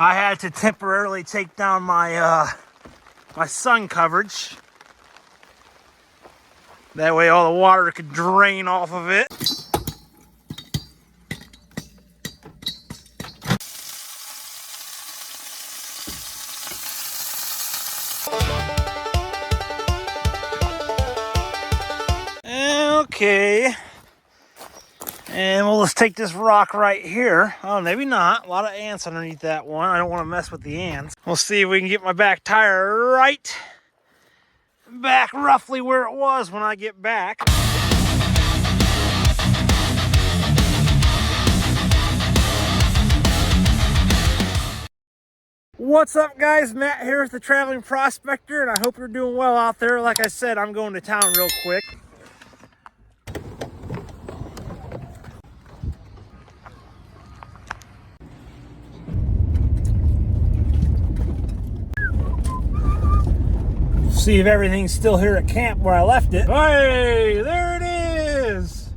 I had to temporarily take down my my sun coverage. That way all the water could drain off of it. Okay. And we'll just take this rock right here. Oh, maybe not. A lot of ants underneath that one. I don't want to mess with the ants. We'll see if we can get my back tire right back roughly where it was when I get back. What's up, guys? Matt here with the Traveling Prospector, and I hope you're doing well out there. Like I said, I'm going to town real quick. See if everything's still here at camp where I left it. Hey, there it is!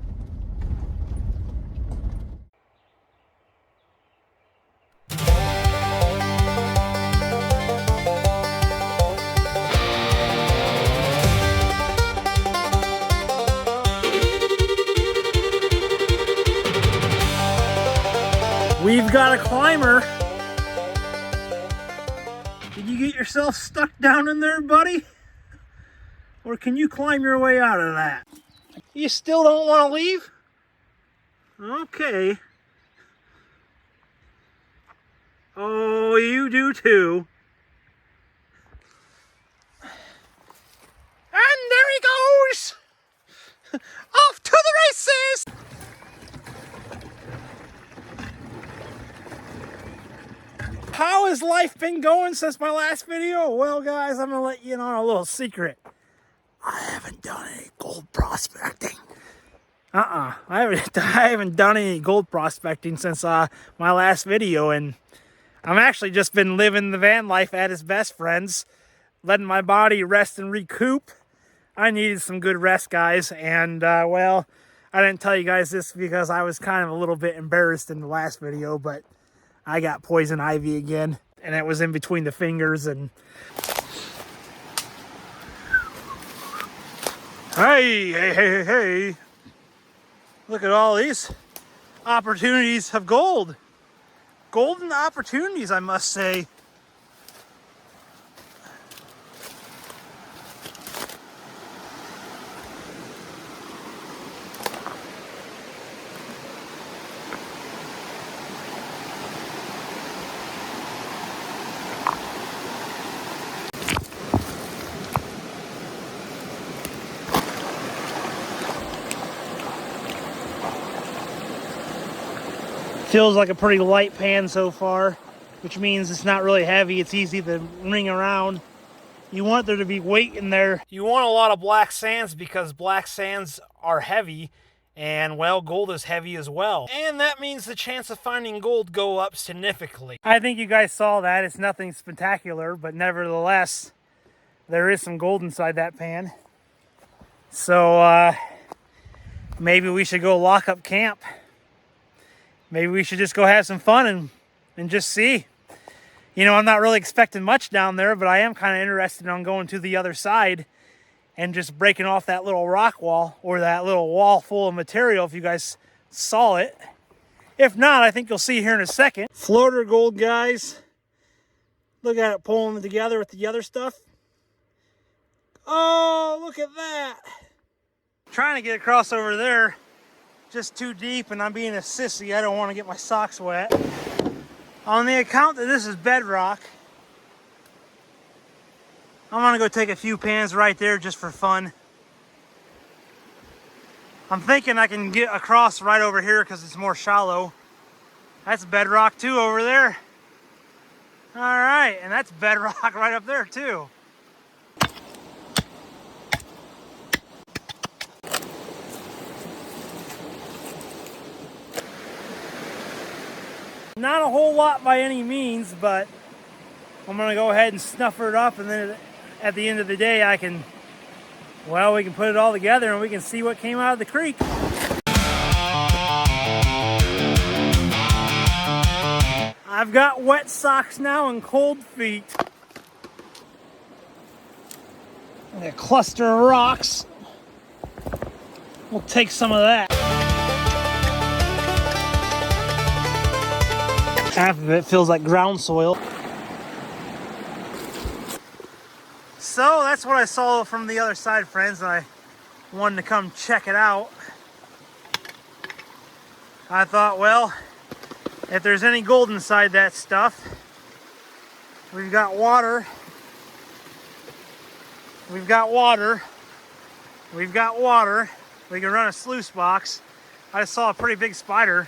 We've got a climber. Did you get yourself stuck down in there, buddy? Or can you climb your way out of that? You still don't want to leave? Okay. Oh, you do too. And there he goes! Off to the races! How has life been going since my last video? Well, guys, I'm gonna let you in on a little secret. I haven't done any gold prospecting. I haven't done any gold prospecting since my last video, and I'm actually just been living the van life at its best, friends. Letting my body rest and recoup. I needed some good rest, guys, and well, I didn't tell you guys this because I was kind of a little bit embarrassed in the last video, but I got poison ivy again, and it was in between the fingers, and hey. Look at all these opportunities of gold. Golden opportunities, I must say. Feels like a pretty light pan so far, which means it's not really heavy. It's easy to ring around. You want there to be weight in there. You want a lot of black sands because black sands are heavy, and well, gold is heavy as well. And that means the chance of finding gold go up significantly. I think you guys saw that. It's nothing spectacular, but nevertheless, there is some gold inside that pan. So maybe we should go lock up camp. Maybe we should just go have some fun and just see. You know, I'm not really expecting much down there, but I am kind of interested on going to the other side and just breaking off that little rock wall or that little wall full of material if you guys saw it. If not, I think you'll see here in a second. Floater gold, guys. Look at it pulling it together with the other stuff. Oh, look at that. Trying to get across over there. Just too deep, and I'm being a sissy. I don't want to get my socks wet. On the account that this is bedrock, I'm gonna go take a few pans right there just for fun. I'm thinking I can get across right over here because it's more shallow. That's bedrock too over there. All right, and that's bedrock right up there too. Not a whole lot by any means, but I'm gonna go ahead and snuff it up, and then at the end of the day I can, well, we can put it all together and we can see what came out of the creek. I've got wet socks now and cold feet. And a cluster of rocks. We'll take some of that. Half of it feels like ground soil. So that's what I saw from the other side, friends, and I wanted to come check it out. I thought, well, if there's any gold inside that stuff, we've got water. We've got water. We've got water. We can run a sluice box. I saw a pretty big spider.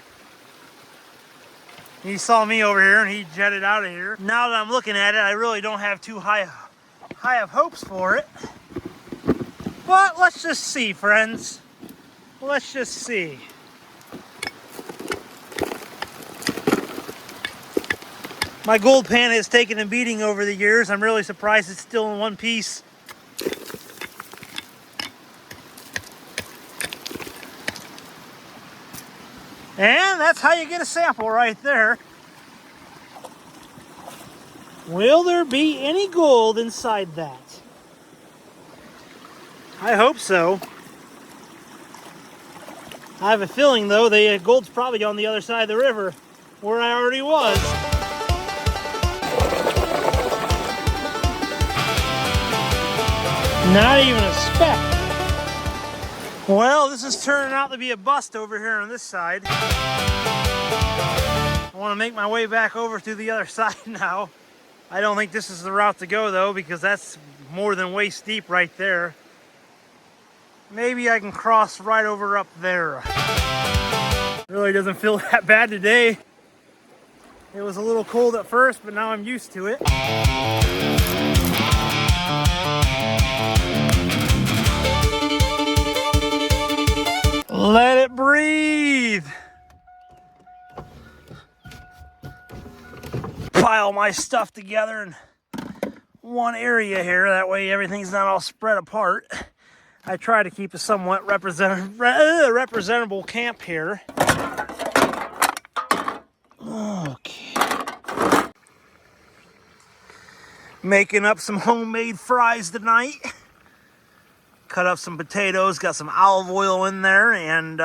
He saw me over here and he jetted out of here. Now that I'm looking at it, I really don't have too high of hopes for it. But let's just see, friends. Let's just see. My gold pan has taken a beating over the years. I'm really surprised it's still in one piece. And that's how you get a sample right there. Will there be any gold inside that? I hope so. I have a feeling, though, the gold's probably on the other side of the river, where I already was. Not even a speck. Well, this is turning out to be a bust over here on this side. I want to make my way back over to the other side now. I don't think this is the route to go, though, because that's more than waist deep right there. Maybe I can cross right over up there. Really doesn't feel that bad today. It was a little cold at first, but now I'm used to it. Let it breathe. Pile my stuff together in one area here. That way everything's not all spread apart. I try to keep a somewhat representable camp here. Okay. Making up some homemade fries tonight. Cut up some potatoes, got some olive oil in there, and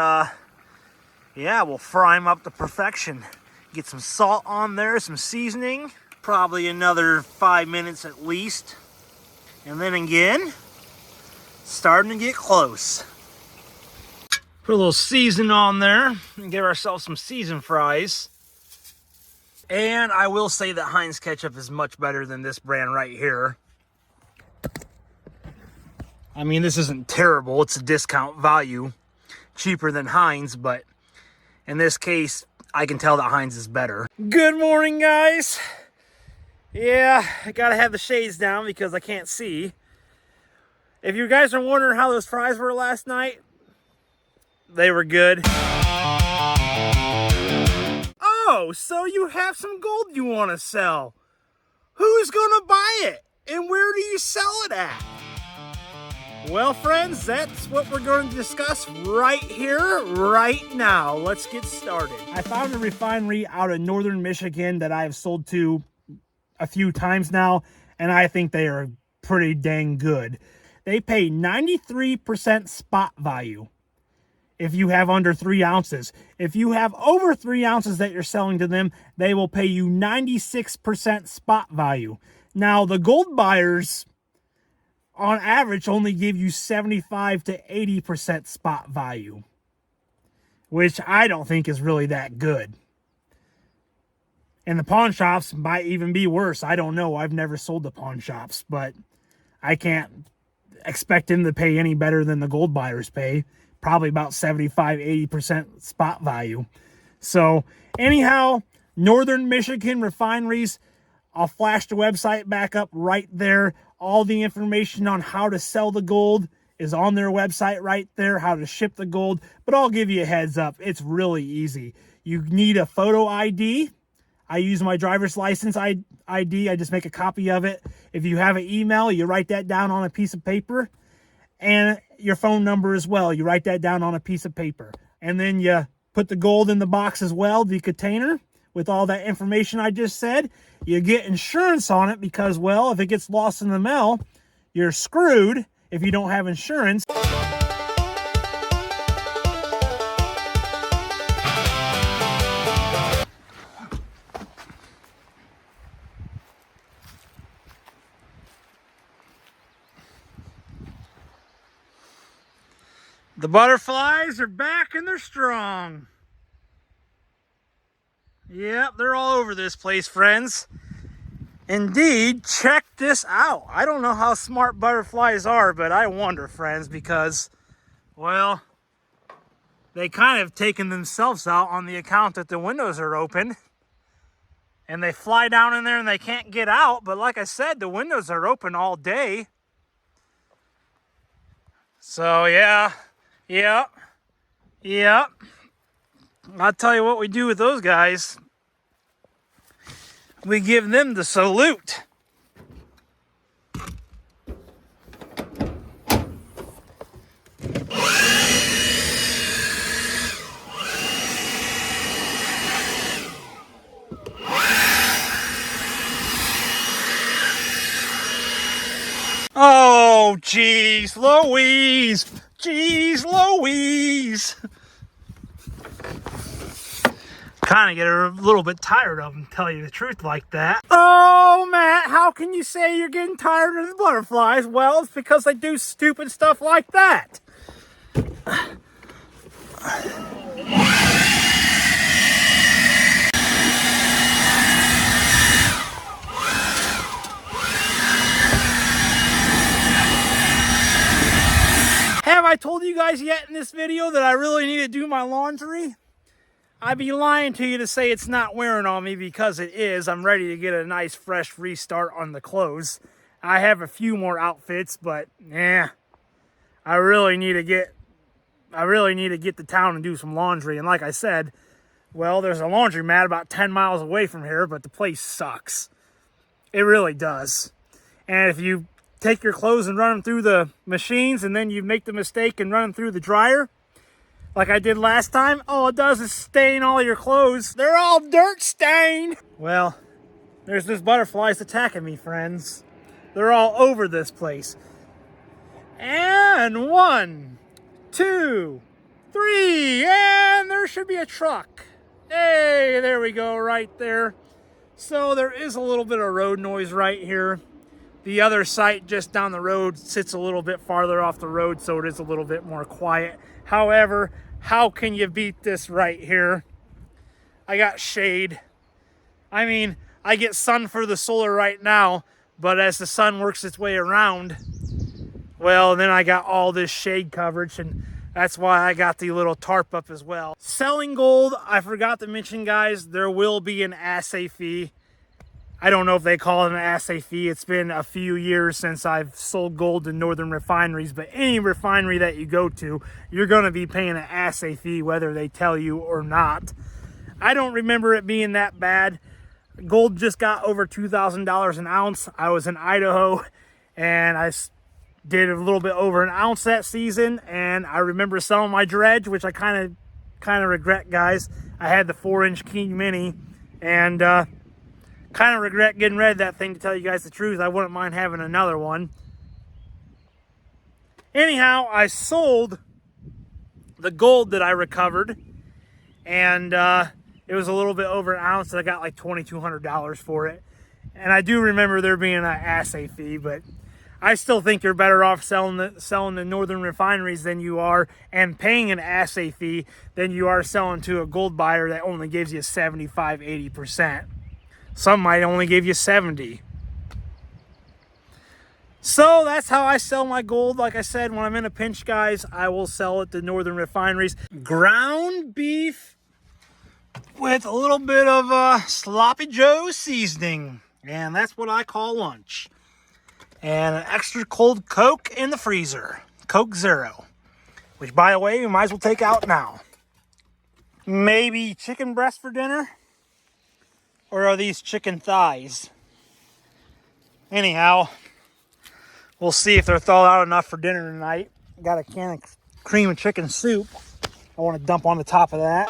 yeah, we'll fry them up to perfection. Get some salt on there, some seasoning, probably another 5 minutes at least. And then again, starting to get close. Put a little season on there and give ourselves some seasoned fries. And I will say that Heinz ketchup is much better than this brand right here. I mean, this isn't terrible. It's a discount value, cheaper than Heinz, but in this case, I can tell that Heinz is better. Good morning, guys. Yeah, I gotta have the shades down because I can't see. If you guys are wondering how those fries were last night, they were good. Oh, so you have some gold you want to sell. Who's gonna buy it? And where do you sell it at? Well, friends, that's what we're going to discuss right here, right now. Let's get started. I found a refinery out of northern Michigan that I've sold to a few times now, and I think they are pretty dang good. They pay 93% spot value if you have under 3 ounces. If you have over 3 ounces that you're selling to them, they will pay you 96% spot value. Now, the gold buyers, on average, only give you 75 to 80% spot value, which I don't think is really that good. And the pawn shops might even be worse. I don't know. I've never sold to pawn shops, but I can't expect them to pay any better than the gold buyers pay. Probably about 75, 80% spot value. So anyhow, northern Michigan refineries, I'll flash the website back up right there. All the information on how to sell the gold is on their website right there, how to ship the gold. But I'll give you a heads up. It's really easy. You need a photo ID. I use my driver's license ID. I just make a copy of it. If you have an email, you write that down on a piece of paper. And your phone number as well. You write that down on a piece of paper. And then you put the gold in the box as well, the container, with all that information I just said. You get insurance on it because, well, if it gets lost in the mail, you're screwed if you don't have insurance. The butterflies are back and they're strong. Yep, they're all over this place, friends. Indeed, check this out. I don't know how smart butterflies are, but I wonder, friends, because, well, they kind of taken themselves out on the account that the windows are open. And they fly down in there and they can't get out. But like I said, the windows are open all day. So, yeah. Yep. I'll tell you what we do with those guys. We give them the salute. Oh, geez, Louise. Jeez Louise. Kind of get a little bit tired of them, tell you the truth like that. Oh, Matt, how can you say you're getting tired of the butterflies? Well, it's because they do stupid stuff like that. Have I told you guys yet in this video that I really need to do my laundry? I'd be lying to you to say it's not wearing on me, because it is. I'm ready to get a nice fresh restart on the clothes. I have a few more outfits, but I really need to get to town and do some laundry. And like I said, well, there's a laundromat about 10 miles away from here, but the place sucks. It really does. And if you take your clothes and run them through the machines, and then you make the mistake and run them through the dryer, like I did last time, all it does is stain all your clothes. They're all dirt stained. Well, there's this butterflies attacking me, friends. They're all over this place. And 1, 2, 3, and there should be a truck. Hey, there we go, right there. So there is a little bit of road noise right here. The other site just down the road sits a little bit farther off the road, so it is a little bit more quiet. However, how can you beat this right here? I got shade. I mean, I get sun for the solar right now, but as the sun works its way around, well, then I got all this shade coverage, and that's why I got the little tarp up as well. Selling gold, I forgot to mention, guys, there will be an assay fee. I don't know if they call it an assay fee. It's been a few years since I've sold gold to northern refineries, but any refinery that you go to, you're going to be paying an assay fee whether they tell you or not. I don't remember it being that bad. Gold just got over $2,000 an ounce. I was in Idaho, and I did a little bit over an ounce that season, and I remember selling my dredge, which I kind of regret, guys. I had the 4-inch King Mini, and kind of regret getting rid of that thing, to tell you guys the truth. I wouldn't mind having another one. Anyhow, I sold the gold that I recovered, and it was a little bit over an ounce, and I got like $2,200 for it. And I do remember there being an assay fee, but I still think you're better off selling the northern refineries than you are, and paying an assay fee, than you are selling to a gold buyer that only gives you 75–80%. Some might only give you 70. So that's how I sell my gold. Like I said, when I'm in a pinch, guys, I will sell it to northern refineries. Ground beef with a little bit of sloppy Joe seasoning. And that's what I call lunch. And an extra cold Coke in the freezer. Coke Zero. Which, by the way, we might as well take out now. Maybe chicken breast for dinner? Or are these chicken thighs? Anyhow, we'll see if they're thawed out enough for dinner tonight. Got a can of cream and chicken soup I want to dump on the top of that.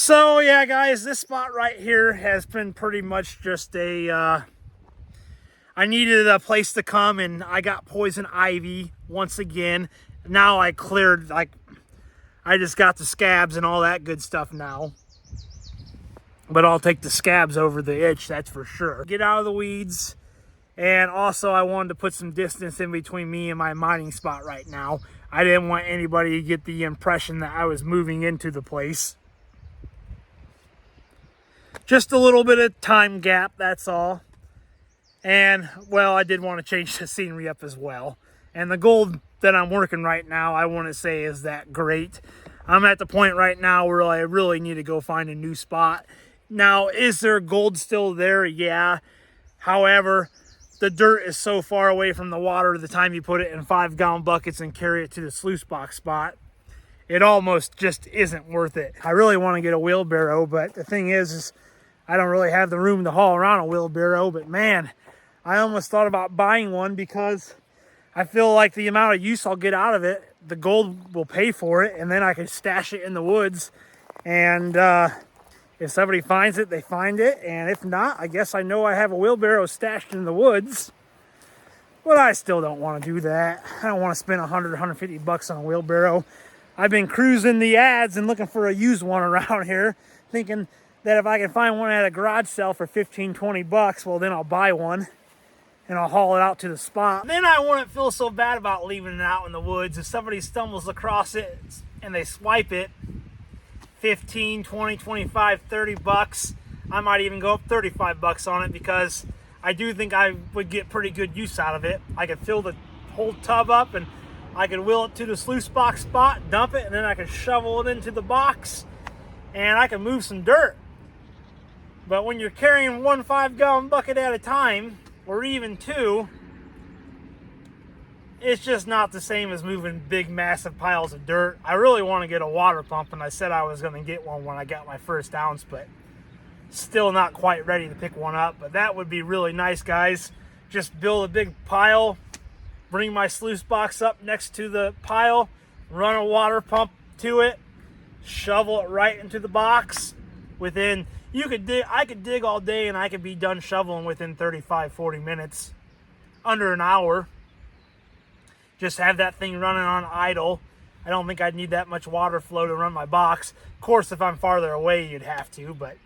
So yeah, guys, this spot right here has been pretty much just a, I needed a place to come, and I got poison ivy once again. Now I cleared, like, I just got the scabs and all that good stuff now. But I'll take the scabs over the itch, that's for sure. Get out of the weeds. And also I wanted to put some distance in between me and my mining spot right now. I didn't want anybody to get the impression that I was moving into the place. Just a little bit of time gap, that's all. And, well, I did want to change the scenery up as well. And the gold that I'm working right now, I want to say is that great. I'm at the point right now where I really need to go find a new spot. Now, is there gold still there? Yeah. However, the dirt is so far away from the water the time you put it in 5-gallon buckets and carry it to the sluice box spot, it almost just isn't worth it. I really want to get a wheelbarrow, but the thing is I don't really have the room to haul around a wheelbarrow. But man, I almost thought about buying one because I feel like the amount of use I'll get out of it, the gold will pay for it, and then I can stash it in the woods. And if somebody finds it, they find it. And if not, I guess I know I have a wheelbarrow stashed in the woods. But I still don't want to do that. I don't want to spend 100, 150 bucks on a wheelbarrow. I've been cruising the ads and looking for a used one around here, thinking that if I can find one at a garage sale for 15, 20 bucks, well, then I'll buy one and I'll haul it out to the spot. Then I wouldn't feel so bad about leaving it out in the woods. If somebody stumbles across it and they swipe it, 15, 20, 25, 30 bucks, I might even go up 35 bucks on it, because I do think I would get pretty good use out of it. I could fill the whole tub up and I could wheel it to the sluice box spot, dump it, and then I could shovel it into the box and I can move some dirt. But when you're carrying 1 5-gallon bucket at a time, or even 2, it's just not the same as moving big, massive piles of dirt. I really want to get a water pump, and I said I was going to get one when I got my first ounce, but still not quite ready to pick one up. But that would be really nice, guys. Just build a big pile, bring my sluice box up next to the pile, run a water pump to it, shovel it right into the box. I could dig all day and I could be done shoveling within 35, 40 minutes, under an hour. Just have that thing running on idle. I don't think I'd need that much water flow to run my box. Of course, if I'm farther away, you'd have to, but